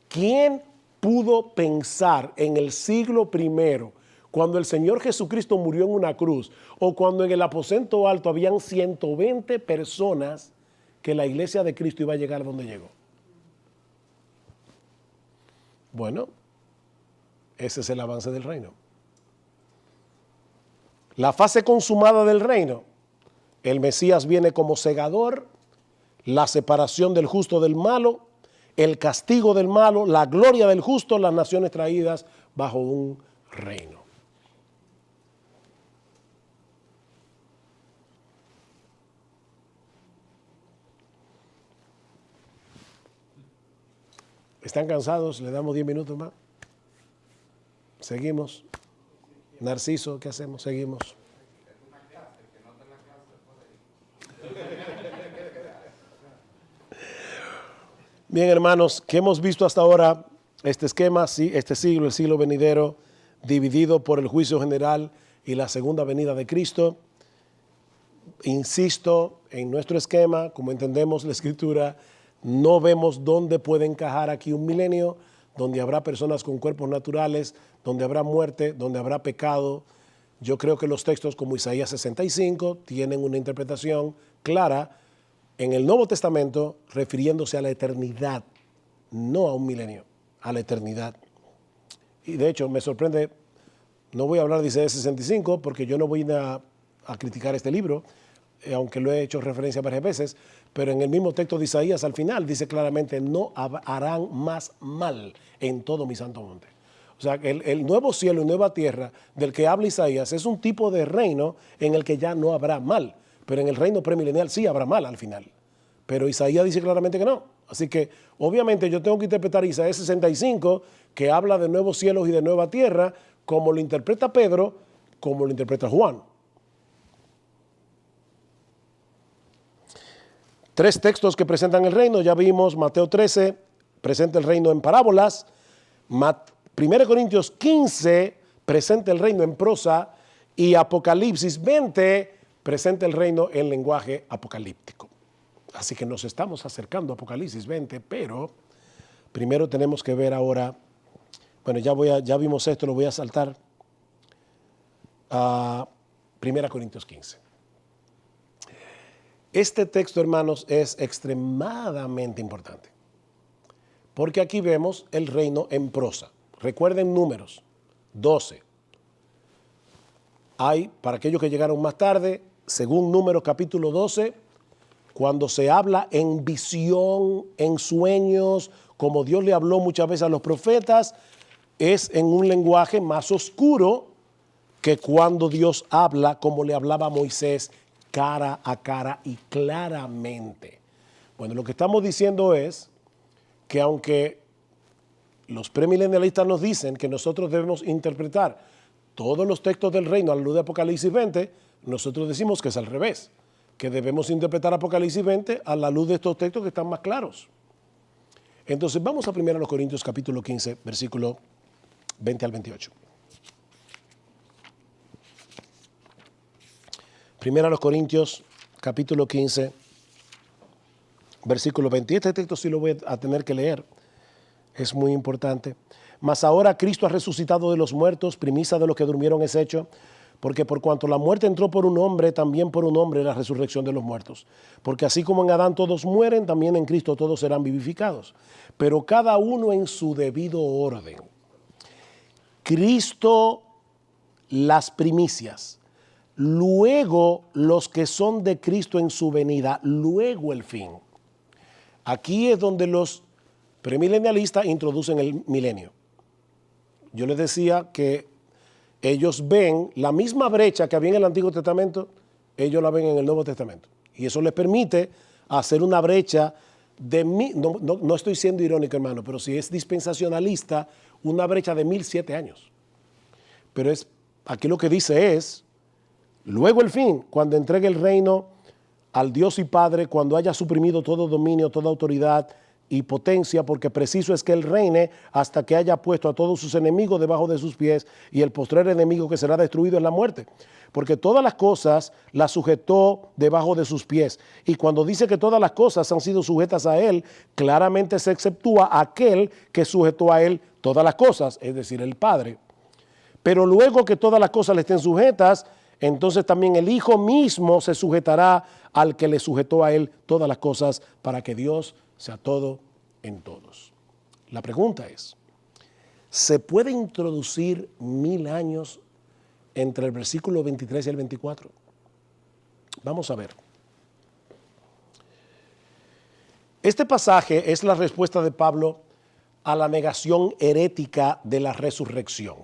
¿Quién pudo pensar en el siglo I, cuando el Señor Jesucristo murió en una cruz, o cuando en el aposento alto habían 120 personas, que la iglesia de Cristo iba a llegar donde llegó? Bueno, ese es el avance del reino. La fase consumada del reino, el Mesías viene como segador, la separación del justo del malo, el castigo del malo, la gloria del justo, las naciones traídas bajo un reino. ¿Están cansados? ¿Le damos 10 minutos más? Seguimos. Narciso, ¿qué hacemos? Seguimos. Bien, hermanos, ¿qué hemos visto hasta ahora? Este esquema, sí, este siglo, el siglo venidero, dividido por el juicio general y la segunda venida de Cristo. Insisto, en nuestro esquema, como entendemos la Escritura, no vemos dónde puede encajar aquí un milenio, donde habrá personas con cuerpos naturales, donde habrá muerte, donde habrá pecado, Yo creo que los textos como Isaías 65 tienen una interpretación clara en el Nuevo Testamento refiriéndose a la eternidad, no a un milenio, a la eternidad. Y de hecho me sorprende, no voy a hablar de Isaías 65 porque yo no voy a criticar este libro, aunque lo he hecho referencia varias veces, pero en el mismo texto de Isaías al final dice claramente, no harán más mal en todo mi santo monte. O sea, el nuevo cielo y nueva tierra del que habla Isaías es un tipo de reino en el que ya no habrá mal, pero en el reino premilenial sí habrá mal al final. Pero Isaías dice claramente que no. Así que obviamente yo tengo que interpretar Isaías 65, que habla de nuevos cielos y de nueva tierra, como lo interpreta Pedro, como lo interpreta Juan. Tres textos que presentan el reino, ya vimos Mateo 13, presenta el reino en parábolas, 1 Corintios 15 presenta el reino en prosa y Apocalipsis 20 presenta el reino en lenguaje apocalíptico. Así que nos estamos acercando a Apocalipsis 20, pero primero tenemos que ver ahora, bueno, ya vimos esto, lo voy a saltar a 1 Corintios 15. Este texto, hermanos, es extremadamente importante, porque aquí vemos el reino en prosa. Recuerden Números 12. Hay, para aquellos que llegaron más tarde, según Números capítulo 12, cuando se habla en visión, en sueños, como Dios le habló muchas veces a los profetas, es en un lenguaje más oscuro que cuando Dios habla como le hablaba a Moisés, cara a cara y claramente. Bueno, lo que estamos diciendo es que aunque los premilenialistas nos dicen que nosotros debemos interpretar todos los textos del reino a la luz de Apocalipsis 20, nosotros decimos que es al revés, que debemos interpretar Apocalipsis 20 a la luz de estos textos que están más claros. Entonces vamos a 1 Corintios capítulo 15, versículo 20 al 28. 1 Corintios capítulo 15, versículo 20. Este texto sí lo voy a tener que leer. Es muy importante. Mas ahora Cristo ha resucitado de los muertos, primicia de los que durmieron es hecho, porque por cuanto la muerte entró por un hombre, también por un hombre la resurrección de los muertos. Porque así como en Adán todos mueren, también en Cristo todos serán vivificados. Pero cada uno en su debido orden. Cristo las primicias, luego los que son de Cristo en su venida, luego el fin. Aquí es donde los premilenialistas introducen el milenio. Yo les decía que ellos ven la misma brecha que había en el Antiguo Testamento, ellos la ven en el Nuevo Testamento. Y eso les permite hacer una brecha de, no estoy siendo irónico, hermano, pero si es dispensacionalista, una brecha de 1007 años. Pero aquí lo que dice es, luego el fin, cuando entregue el reino al Dios y Padre, cuando haya suprimido todo dominio, toda autoridad y potencia, porque preciso es que Él reine hasta que haya puesto a todos sus enemigos debajo de sus pies, y el postrer enemigo que será destruido es la muerte. Porque todas las cosas las sujetó debajo de sus pies. Y cuando dice que todas las cosas han sido sujetas a Él, claramente se exceptúa aquel que sujetó a Él todas las cosas, es decir, el Padre. Pero luego que todas las cosas le estén sujetas, entonces también el Hijo mismo se sujetará al que le sujetó a Él todas las cosas, para que Dios sea todo en todos. La pregunta es, ¿se puede introducir 1000 años entre el versículo 23 y el 24? Vamos a ver. Este pasaje es la respuesta de Pablo a la negación herética de la resurrección,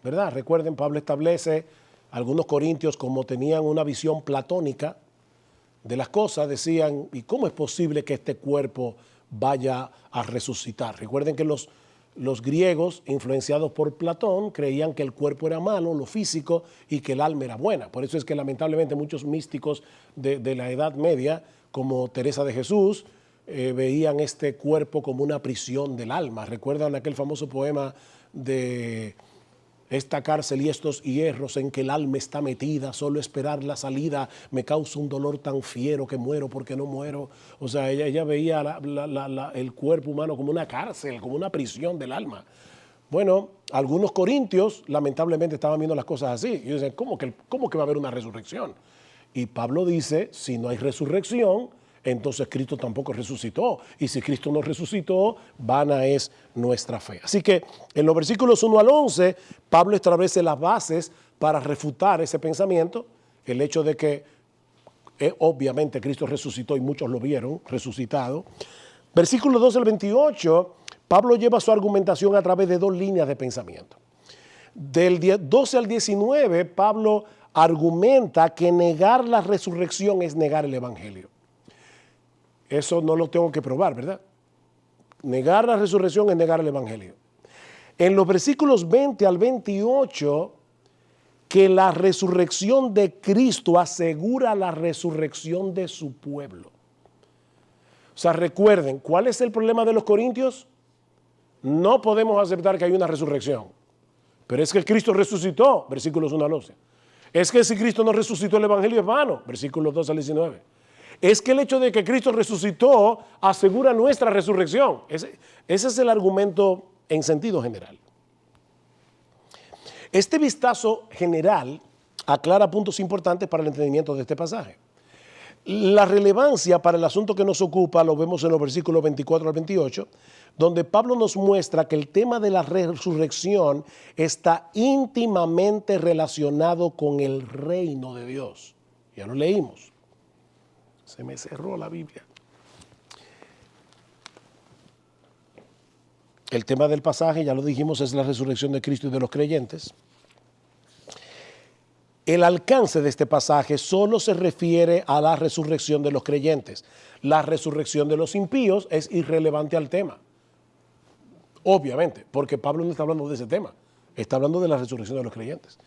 ¿verdad? Recuerden, Pablo establece algunos corintios, como tenían una visión platónica de las cosas, decían, ¿y cómo es posible que este cuerpo vaya a resucitar? Recuerden que los griegos, influenciados por Platón, creían que el cuerpo era malo, lo físico, y que el alma era buena. Por eso es que lamentablemente muchos místicos de la Edad Media, como Teresa de Jesús, veían este cuerpo como una prisión del alma. ¿Recuerdan aquel famoso poema de esta cárcel y estos hierros en que el alma está metida, solo esperar la salida me causa un dolor tan fiero que muero porque no muero? O sea, ella veía el cuerpo humano como una cárcel, como una prisión del alma. Bueno, algunos corintios lamentablemente estaban viendo las cosas así. Y dicen, ¿cómo que va a haber una resurrección? Y Pablo dice, si no hay resurrección, entonces Cristo tampoco resucitó. Y si Cristo no resucitó, vana es nuestra fe. Así que en los versículos 1 al 11, Pablo establece las bases para refutar ese pensamiento, el hecho de que obviamente Cristo resucitó y muchos lo vieron resucitado. Versículos 12 al 28, Pablo lleva su argumentación a través de dos líneas de pensamiento. Del 12 al 19, Pablo argumenta que negar la resurrección es negar el evangelio. Eso no lo tengo que probar, ¿verdad? Negar la resurrección es negar el evangelio. En los versículos 20 al 28, que la resurrección de Cristo asegura la resurrección de su pueblo. O sea, recuerden, ¿cuál es el problema de los corintios? No podemos aceptar que hay una resurrección. Pero es que el Cristo resucitó, versículos 1 al 11. Es que si Cristo no resucitó, el evangelio es vano, versículos 2 al 19. Es que el hecho de que Cristo resucitó asegura nuestra resurrección. Ese es el argumento en sentido general. Este vistazo general aclara puntos importantes para el entendimiento de este pasaje. La relevancia para el asunto que nos ocupa lo vemos en los versículos 24 al 28, donde Pablo nos muestra que el tema de la resurrección está íntimamente relacionado con el reino de Dios. Ya lo leímos. Se me cerró la Biblia. El tema del pasaje, ya lo dijimos, es la resurrección de Cristo y de los creyentes. El alcance de este pasaje solo se refiere a la resurrección de los creyentes. La resurrección de los impíos es irrelevante al tema. Obviamente, porque Pablo no está hablando de ese tema. Está hablando de la resurrección de los creyentes.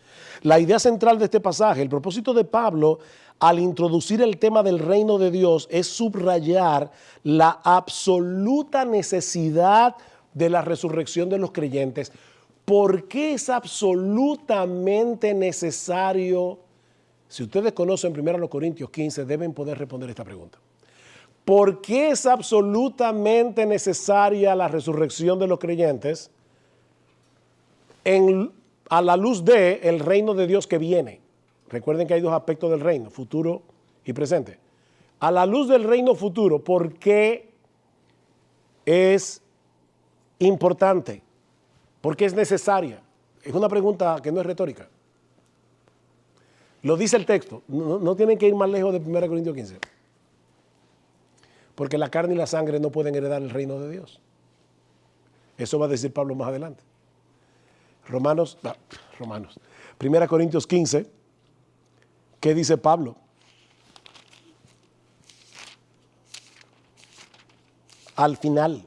La idea central de este pasaje, el propósito de Pablo al introducir el tema del reino de Dios es subrayar la absoluta necesidad de la resurrección de los creyentes. ¿Por qué es absolutamente necesario? Si ustedes conocen 1 Corintios 15, deben poder responder esta pregunta. ¿Por qué es absolutamente necesaria la resurrección de los creyentes a la luz del reino de Dios que viene? Recuerden que hay dos aspectos del reino, futuro y presente. A la luz del reino futuro, ¿por qué es importante? ¿Por qué es necesaria? Es una pregunta que no es retórica. Lo dice el texto. No tienen que ir más lejos de 1 Corintios 15. Porque la carne y la sangre no pueden heredar el reino de Dios. Eso va a decir Pablo más adelante. 1 Corintios 15. ¿Qué dice Pablo? Al final.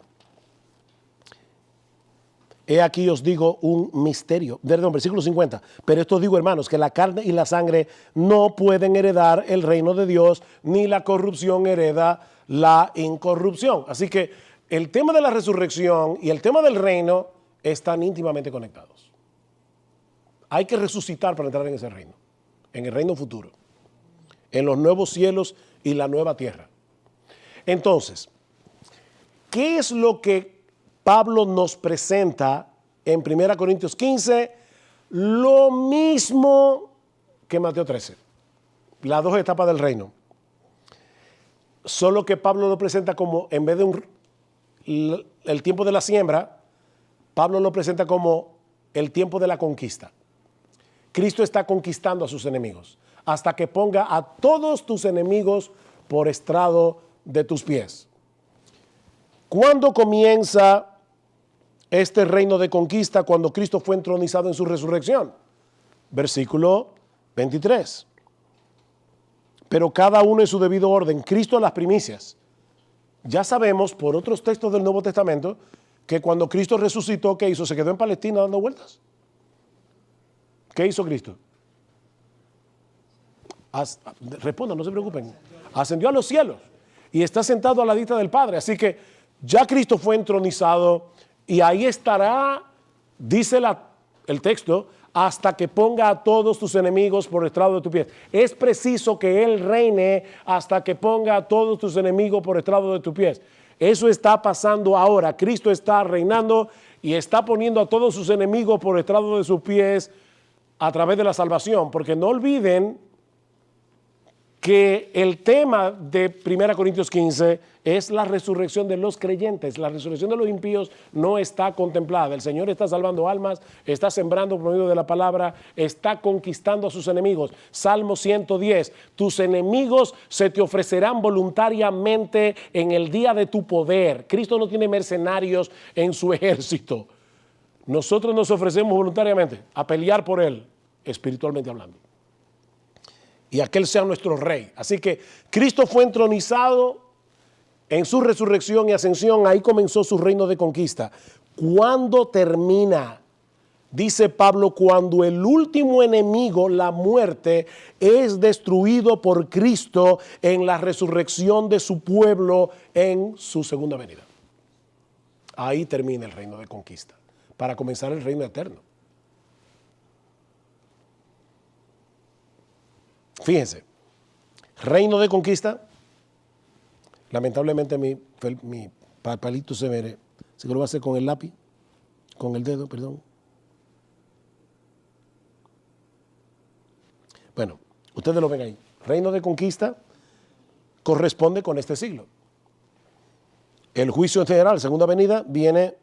He aquí os digo un misterio. Perdón, versículo 50. Pero esto digo, hermanos, que la carne y la sangre no pueden heredar el reino de Dios, ni la corrupción hereda la incorrupción. Así que el tema de la resurrección y el tema del reino están íntimamente conectados. Hay que resucitar para entrar en ese reino, en el reino futuro, en los nuevos cielos y la nueva tierra. Entonces, ¿qué es lo que Pablo nos presenta en 1 Corintios 15? Lo mismo que Mateo 13, las dos etapas del reino. Solo que Pablo lo presenta como, en vez de el tiempo de la siembra, Pablo lo presenta como el tiempo de la conquista. Cristo está conquistando a sus enemigos hasta que ponga a todos tus enemigos por estrado de tus pies. ¿Cuándo comienza este reino de conquista? Cuando Cristo fue entronizado en su resurrección. Versículo 23. Pero cada uno en su debido orden. Cristo las primicias. Ya sabemos por otros textos del Nuevo Testamento que cuando Cristo resucitó, ¿qué hizo? ¿Se quedó en Palestina dando vueltas? ¿Qué hizo Cristo? Respondan, no se preocupen. Ascendió a los cielos y está sentado a la diestra del Padre. Así que ya Cristo fue entronizado y ahí estará, dice el texto, hasta que ponga a todos tus enemigos por estrado de tus pies. Es preciso que Él reine hasta que ponga a todos tus enemigos por estrado de tus pies. Eso está pasando ahora. Cristo está reinando y está poniendo a todos sus enemigos por estrado de sus pies a través de la salvación. Porque no olviden que el tema de 1 Corintios 15 es la resurrección de los creyentes. La resurrección de los impíos no está contemplada. El Señor está salvando almas, está sembrando por medio de la palabra, está conquistando a sus enemigos. Salmo 110, tus enemigos se te ofrecerán voluntariamente en el día de tu poder. Cristo no tiene mercenarios en su ejército. Nosotros nos ofrecemos voluntariamente a pelear por Él, espiritualmente hablando. Y aquel sea nuestro rey. Así que Cristo fue entronizado en su resurrección y ascensión. Ahí comenzó su reino de conquista. ¿Cuándo termina? Dice Pablo, cuando el último enemigo, la muerte, es destruido por Cristo en la resurrección de su pueblo en su segunda venida. Ahí termina el reino de conquista, para comenzar el reino eterno. Fíjense, reino de conquista, lamentablemente mi papelito se ve, así que lo voy a hacer con el lápiz, con el dedo, perdón. Bueno, ustedes lo ven ahí. Reino de conquista corresponde con este siglo. El juicio en general, segunda venida, viene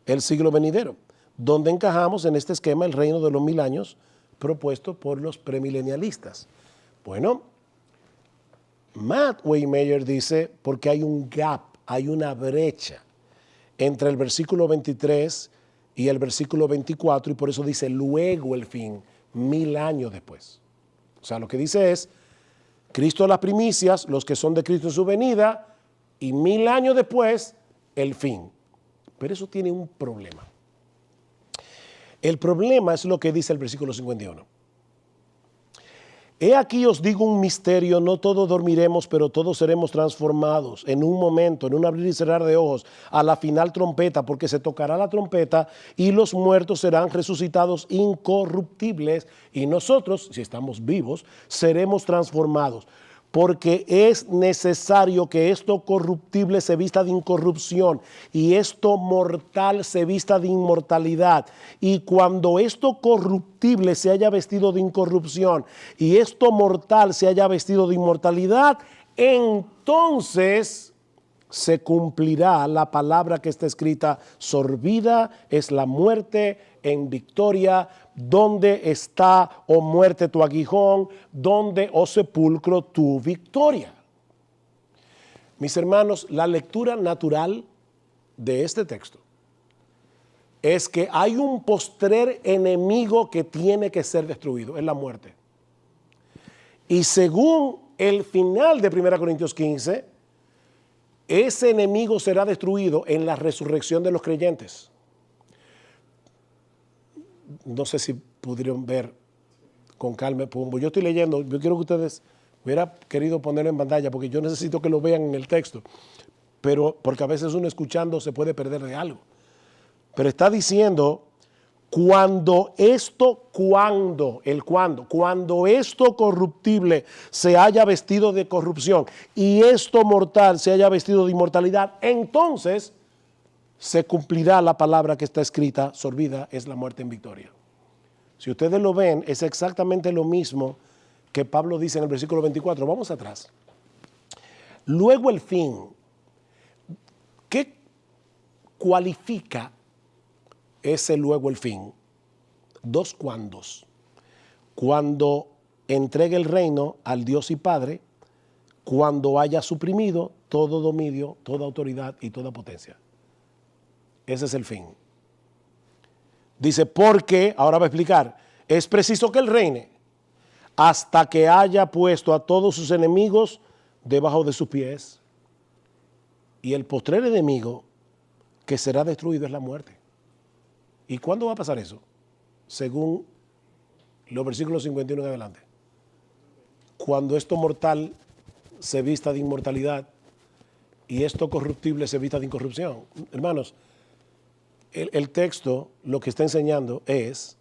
el siglo venidero, donde encajamos en este esquema el reino de los 1000 años propuesto por los premilenialistas. Bueno, Matt Waymeyer dice, porque hay un gap, hay una brecha entre el versículo 23 y el versículo 24, y por eso dice luego el fin, 1000 años después. O sea, lo que dice es, Cristo las primicias, los que son de Cristo en su venida, y 1000 años después, el fin. Pero eso tiene un problema. El problema es lo que dice el versículo 51. He aquí os digo un misterio, no todos dormiremos, pero todos seremos transformados en un momento, en un abrir y cerrar de ojos, a la final trompeta, porque se tocará la trompeta y los muertos serán resucitados incorruptibles y nosotros, si estamos vivos, seremos transformados. Porque es necesario que esto corruptible se vista de incorrupción y esto mortal se vista de inmortalidad. Y cuando esto corruptible se haya vestido de incorrupción y esto mortal se haya vestido de inmortalidad, entonces se cumplirá la palabra que está escrita, sorbida es la muerte en victoria. ¿Dónde está, oh muerte, tu aguijón? ¿Dónde, oh sepulcro, tu victoria? Mis hermanos, la lectura natural de este texto es que hay un postrer enemigo que tiene que ser destruido, es la muerte. Y según el final de 1 Corintios 15, ese enemigo será destruido en la resurrección de los creyentes. No sé si pudieron ver con calma. Yo estoy leyendo, yo quiero que ustedes, hubiera querido ponerlo en pantalla porque yo necesito que lo vean en el texto, pero porque a veces uno escuchando se puede perder de algo. Pero está diciendo, cuando esto corruptible se haya vestido de corrupción y esto mortal se haya vestido de inmortalidad, entonces se cumplirá la palabra que está escrita, sorbida es la muerte en victoria. Si ustedes lo ven, es exactamente lo mismo que Pablo dice en el versículo 24. Vamos atrás. Luego el fin. ¿Qué cualifica ese luego el fin? Dos cuandos. Cuando entregue el reino al Dios y Padre, cuando haya suprimido todo dominio, toda autoridad y toda potencia. Ese es el fin. Dice, porque, ahora va a explicar, es preciso que Él reine hasta que haya puesto a todos sus enemigos debajo de sus pies. Y el postrer enemigo que será destruido es la muerte. ¿Y cuándo va a pasar eso? Según los versículos 51 en adelante. Cuando esto mortal se vista de inmortalidad y esto corruptible se vista de incorrupción. Hermanos, el texto lo que está enseñando es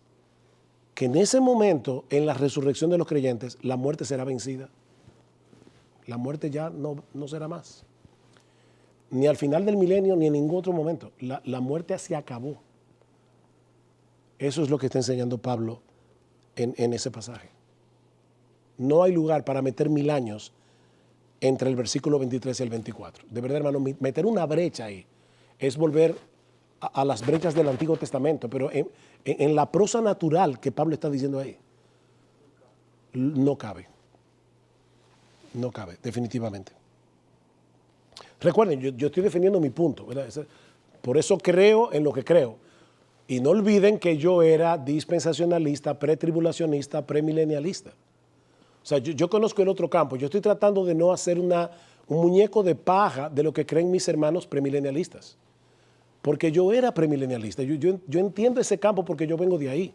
que en ese momento, en la resurrección de los creyentes, la muerte será vencida. La muerte ya no será más. Ni al final del milenio, ni en ningún otro momento. La muerte se acabó. Eso es lo que está enseñando Pablo en ese pasaje. No hay lugar para meter 1000 años entre el versículo 23 y el 24. De verdad, hermano, meter una brecha ahí es volver a las brechas del Antiguo Testamento, pero en la prosa natural que Pablo está diciendo ahí, no cabe. No cabe, definitivamente. Recuerden, yo estoy defendiendo mi punto, ¿verdad? Por eso creo en lo que creo. Y no olviden que yo era dispensacionalista, pretribulacionista, premilenialista. O sea, yo conozco el otro campo. Yo estoy tratando de no hacer un muñeco de paja de lo que creen mis hermanos premilenialistas. Porque yo era premilenialista. Yo entiendo ese campo porque yo vengo de ahí.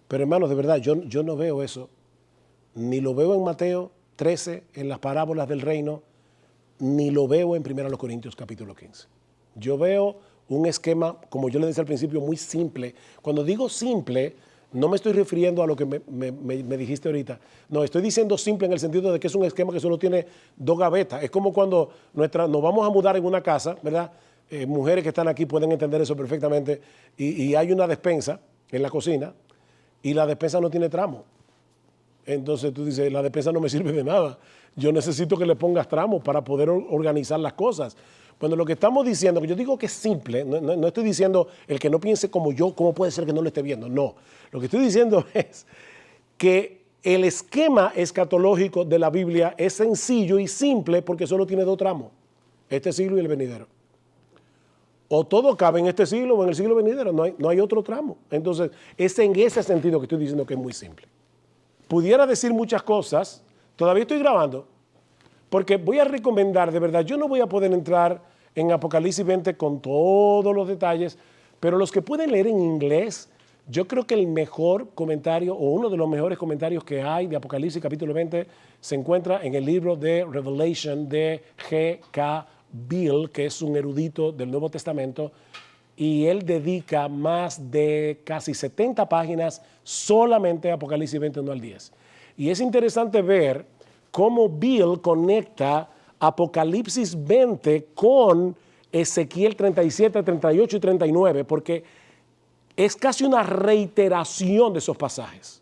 Pero hermanos, de verdad, yo no veo eso. Ni lo veo en Mateo 13, en las parábolas del reino, ni lo veo en 1 Corintios capítulo 15. Yo veo un esquema, como yo le decía al principio, muy simple. Cuando digo simple, no me estoy refiriendo a lo que me dijiste ahorita. No, estoy diciendo simple en el sentido de que es un esquema que solo tiene 2 gavetas. Es como cuando nos vamos a mudar en una casa, ¿verdad? Mujeres que están aquí pueden entender eso perfectamente. Y hay una despensa en la cocina y la despensa no tiene tramo. Entonces tú dices, la despensa no me sirve de nada. Yo necesito que le pongas tramo para poder organizar las cosas. Bueno, lo que estamos diciendo, que yo digo que es simple, no estoy diciendo el que no piense como yo, ¿cómo puede ser que no lo esté viendo? No, lo que estoy diciendo es que el esquema escatológico de la Biblia es sencillo y simple porque solo tiene 2 tramos, este siglo y el venidero. O todo cabe en este siglo o en el siglo venidero, no hay otro tramo. Entonces, es en ese sentido que estoy diciendo que es muy simple. Pudiera decir muchas cosas, todavía estoy grabando, porque voy a recomendar, de verdad, yo no voy a poder entrar en Apocalipsis 20 con todos los detalles, pero los que pueden leer en inglés, yo creo que el mejor comentario o uno de los mejores comentarios que hay de Apocalipsis capítulo 20 se encuentra en el libro de Revelation de G.K. Beale, que es un erudito del Nuevo Testamento, y él dedica más de casi 70 páginas solamente a Apocalipsis 21 al 10. Y es interesante ver cómo Bill conecta Apocalipsis 20 con Ezequiel 37, 38 y 39, porque es casi una reiteración de esos pasajes.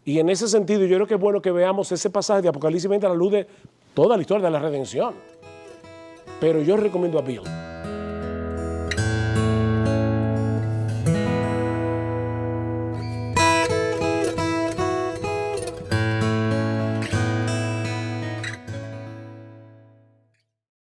Y en ese sentido, yo creo que es bueno que veamos ese pasaje de Apocalipsis 20 a la luz de toda la historia de la redención. Pero yo recomiendo a Bill.